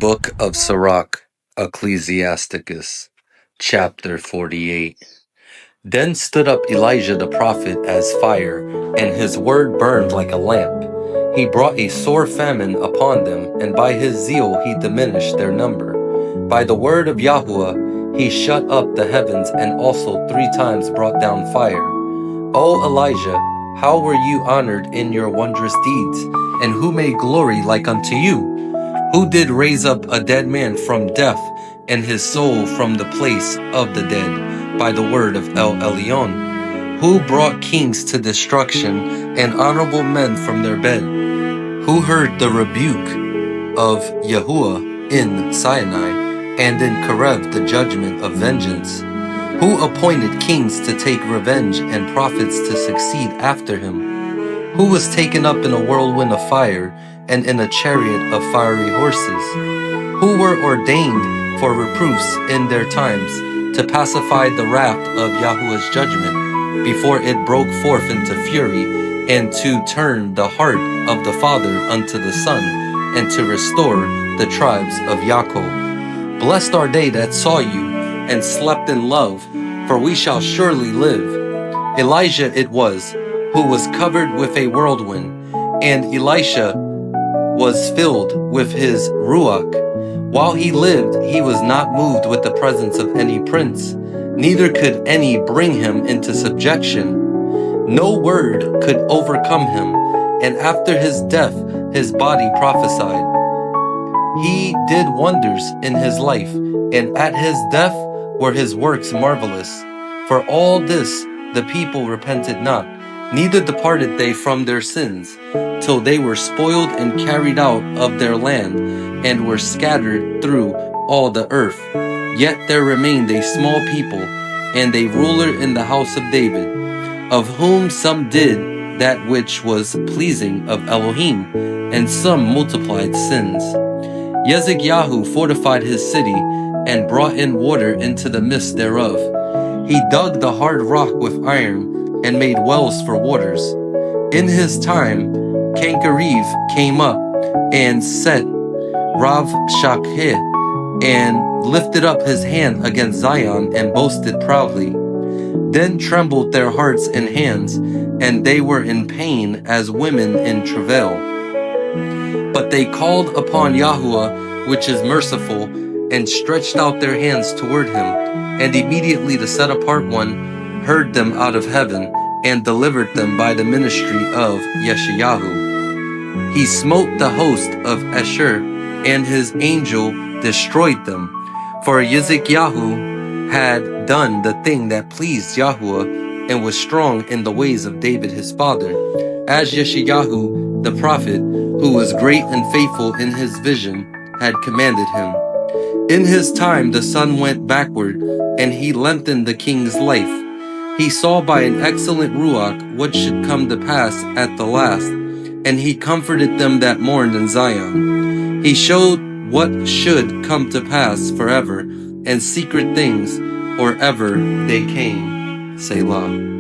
Book of Sirach, Ecclesiasticus, chapter 48. Then stood up Elijah the prophet as fire, and his word burned like a lamp. He brought a sore famine upon them, and by his zeal he diminished their number. By the word of Yahuwah he shut up the heavens, and also 3 times brought down fire. O Elijah, how were you honored in your wondrous deeds, and who made glory like unto you? Who did raise up a dead man from death, and his soul from the place of the dead, by the word of El Elyon? Who brought kings to destruction, and honorable men from their bed? Who heard the rebuke of Yahuwah in Sinai, and in Karev the judgment of vengeance? Who appointed kings to take revenge, and prophets to succeed after him? Who was taken up in a whirlwind of fire, and in a chariot of fiery horses? Who were ordained for reproofs in their times, to pacify the wrath of Yahuwah's judgment, before it broke forth into fury, and to turn the heart of the father unto the son, and to restore the tribes of Yaakov? Blessed are they that saw you, and slept in love, for we shall surely live. Elijah it was, who was covered with a whirlwind, and Elisha was filled with his Ruach. While he lived, he was not moved with the presence of any prince, neither could any bring him into subjection. No word could overcome him, and after his death his body prophesied. He did wonders in his life, and at his death were his works marvelous. For all this the people repented not, neither departed they from their sins, till they were spoiled and carried out of their land, and were scattered through all the earth. Yet there remained a small people, and a ruler in the house of David, of whom some did that which was pleasing of Elohim, and some multiplied sins. Yezekyahu fortified his city, and brought in water into the midst thereof. He dug the hard rock with iron, and made wells for waters. In his time, Kankariv came up, and set Rav Shakheh, and lifted up his hand against Zion, and boasted proudly. Then trembled their hearts and hands, and they were in pain as women in travail. But they called upon Yahuwah, which is merciful, and stretched out their hands toward him, and immediately the set apart one heard them out of heaven, and delivered them by the ministry of Yeshayahu. He smote the host of Asher, and his angel destroyed them. For Yezekyahu had done the thing that pleased Yahuwah, and was strong in the ways of David his father, as Yeshayahu the prophet, who was great and faithful in his vision, had commanded him. In his time the sun went backward, and he lengthened the king's life. He saw by an excellent Ruach what should come to pass at the last, and he comforted them that mourned in Zion. He showed what should come to pass forever, and secret things or ever they came. Selah.